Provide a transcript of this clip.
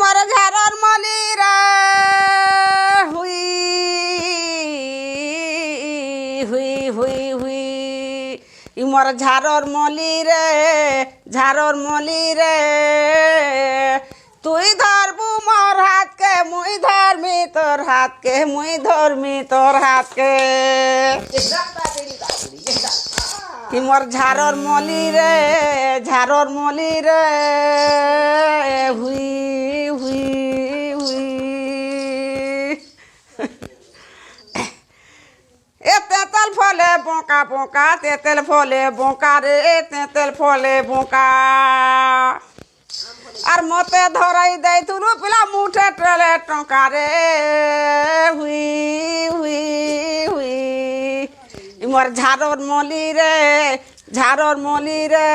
মোর ঝাড়র মলি রে হুই হুই হুই হুই মোর ঝাড়র মলি রে তুই ধরবু মোর হাতকে মুই ধরমি তোর হাতকে মুই ধরমি তোর হাতকে মোর ঝাড়র মলি রে হুই হুই হুই এ তেঁতেল ফলে বোকা বোকা তেঁতেল ফলে বোকা রে তেঁতেল ফলে বোকা আর মতে ধরাই দেয় তুলু পিলা মুঠে টেলে টঙ্কা রে হুই হুই হুই মোর ঝাড়র মলি রে